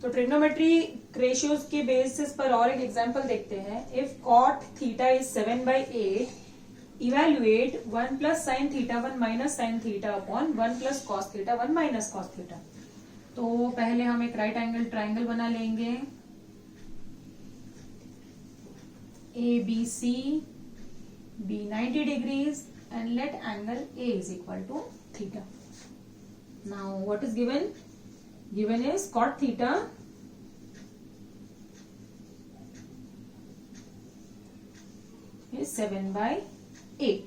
तो trigonometry ratios के basis पर और एक एग्जांपल देखते हैं. If cot theta is 7/8, evaluate 1 plus sine theta 1 minus sine theta upon 1 plus cos theta 1 minus cos theta. तो पहले हम एक राइट एंगल ट्राइंगल बना लेंगे. ABC be 90 degrees and let angle A is equal to theta. Now what is given? Given is cot theta is 7/8.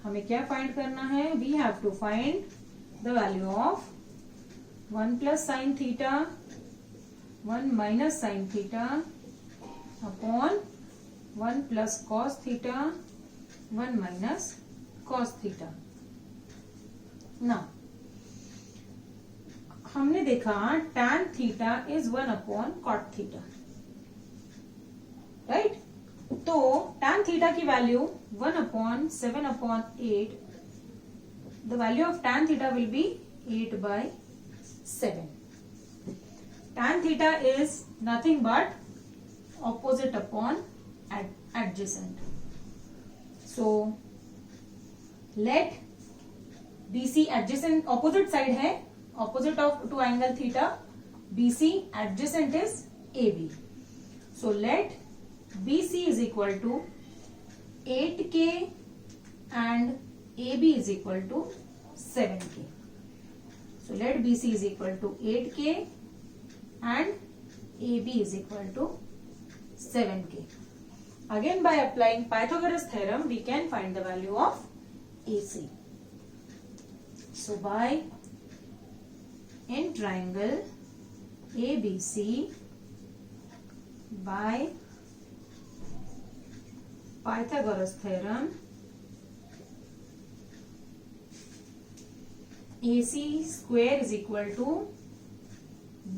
हमें क्या find करना है? We have to find the value of 1 plus sin theta 1 minus sin theta upon 1 plus cos theta 1 minus cos theta. Now हमने देखा tan theta is 1 upon cot theta, right? तो tan theta की value 1 upon 7/8, the value of tan theta will be 8/7. Tan theta is nothing but opposite upon adjacent. So let BC adjacent opposite side है, opposite of to angle theta. BC adjacent is AB. So let BC is equal to 8K and AB is equal to 7K. So let BC is equal to 8K and AB is equal to 7K. Again, by applying Pythagoras theorem, we can find the value of AC. So by in triangle ABC, by Pythagoras theorem, AC square is equal to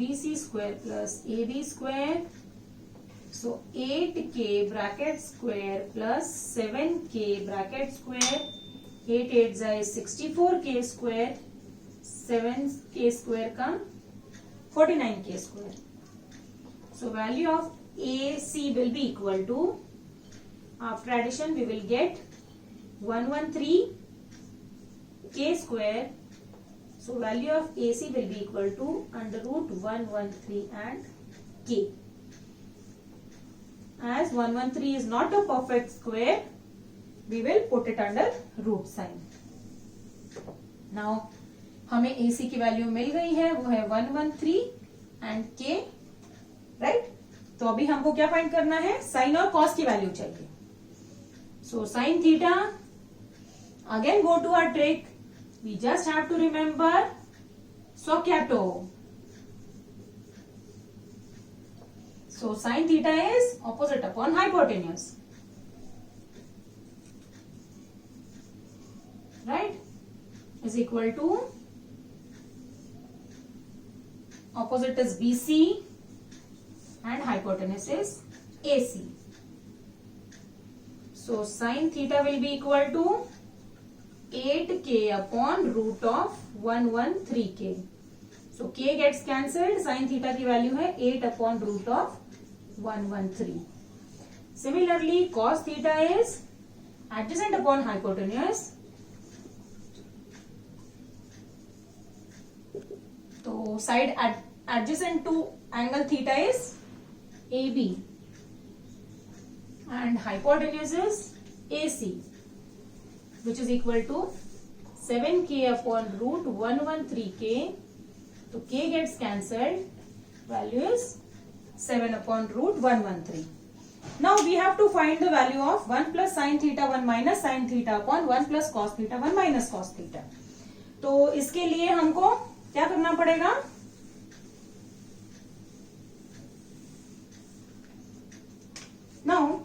BC square plus AB square. So 8K bracket square plus 7K bracket square, 8 8 is 64K square, 7K square का 49K square. So value of AC will be equal to, after addition we will get 113K square. So value of AC will be equal to under root 113 and K. As 113 is not a perfect square, we will put it under root sign. Now हमें AC की value मिल गई है, वो है 113 and K, right? तो अभी हमको क्या फाइंड करना है? साइन और कॉस की वैल्यू चाहिए. So sin theta, again go to our trick. We just have to remember SOHCAHTOA. So sin theta is opposite upon hypotenuse, right? Is equal to, opposite is BC and hypotenuse is AC. So sin theta will be equal to 8K upon root of 113K. So K gets cancelled. Sin theta की value है 8 upon root of 113. Similarly, cos theta is adjacent upon hypotenuse. तो side adjacent to angle theta is AB and hypotenuse is AC, which is equal to 7K upon root 113K. So K gets cancelled. Value is 7 upon root 113. Now we have to find the value of 1 plus sin theta 1 minus sin theta upon 1 plus cos theta 1 minus cos theta. तो इसके लिए हमको क्या करना पड़ेगा? Now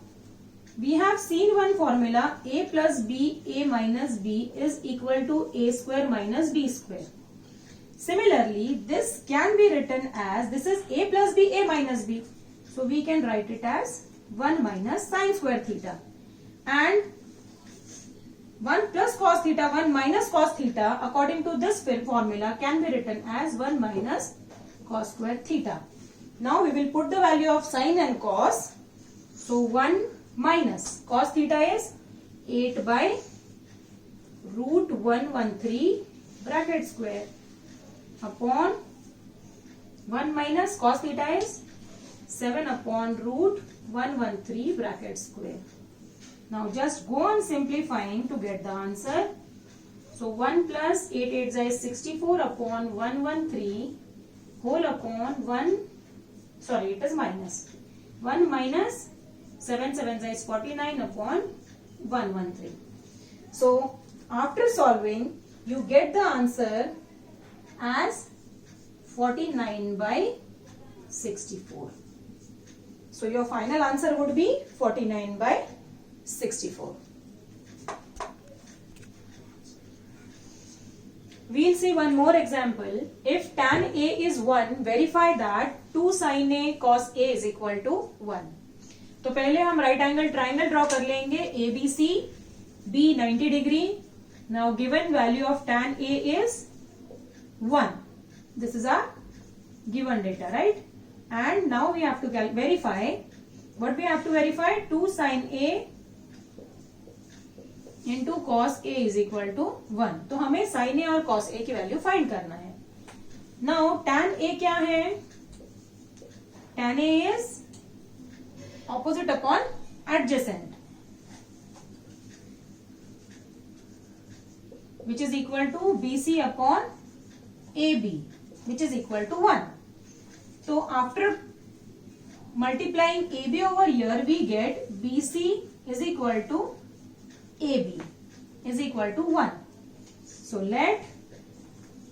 we have seen one formula, a plus b, a minus b is equal to a square minus b square. Similarly, this can be written as, this is a plus b, a minus b. So we can write it as 1 minus sin square theta. And 1 plus cos theta, 1 minus cos theta, according to this formula, can be written as 1 minus cos square theta. Now we will put the value of sin and cos. So 1 minus cos theta is 8 by root 113 bracket square upon 1 minus cos theta is 7 upon root 113 bracket square. Now just go on simplifying to get the answer. So 1 plus 8 8 is 64 upon 113 whole upon 1, sorry it is minus. 1 minus 7 7 is 49 upon 113. So after solving you get the answer as 49 by 64. So your final answer would be 49 by 64. We'll see one more example. If tan A is 1, verify that 2 sin A cos A is equal to 1. तो पहले हम right angle triangle draw कर लेंगे ABC, B 90 degree. Now given value of tan A is 1. This is our given data, right? And now we have to verify. What we have to verify? 2 sin A into cos A is equal to 1. तो हमें sin A और cos A की value find करना है. Now tan A क्या है? Tan A is opposite upon adjacent, which is equal to BC upon AB, which is equal to 1. So after multiplying AB over here, we get BC is equal to AB is equal to 1. So let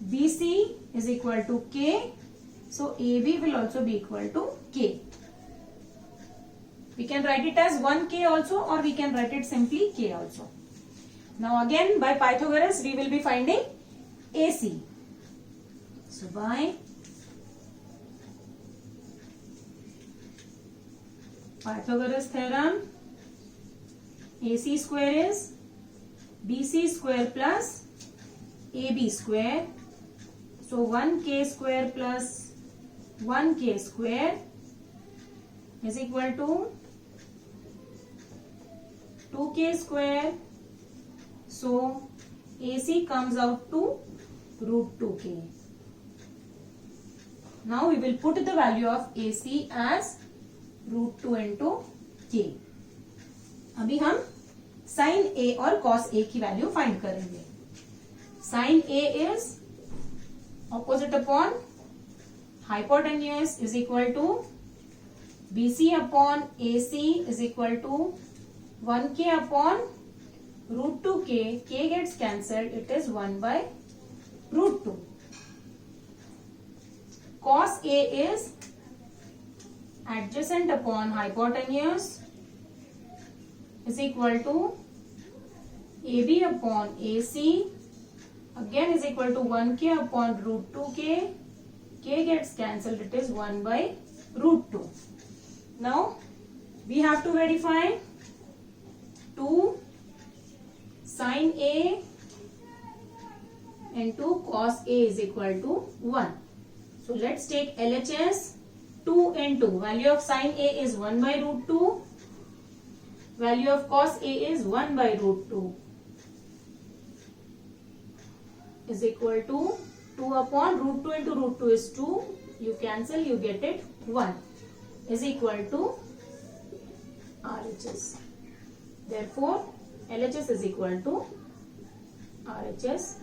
BC is equal to K. So AB will also be equal to K. We can write it as 1K also, or we can write it simply K also. Now again by Pythagoras we will be finding AC. So by Pythagoras theorem, AC square is BC square plus AB square. So 1K square plus 1K square is equal to 2K square. So AC comes out to root 2K. Now we will put the value of AC as root 2 into K. अभी हम sin A और cos A की value find करेंगे. Sin A is opposite upon hypotenuse is equal to BC upon AC is equal to 1K upon root 2K. K gets cancelled. It is 1 by root 2. Cos A is adjacent upon hypotenuse is equal to AB upon AC, again is equal to 1K upon root 2K. K gets cancelled. It is 1 by root 2. Now we have to verify 2 sin A into cos A is equal to 1. So let's take LHS. 2 into value of sin A is 1 by root 2. Value of cos A is 1 by root 2 is equal to 2 upon root 2 into root 2 is 2. You cancel, you get it 1 is equal to RHS. Therefore, LHS is equal to RHS.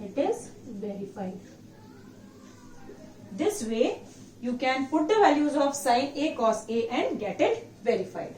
It is verified. This way, you can put the values of sin A, cos A and get it verified.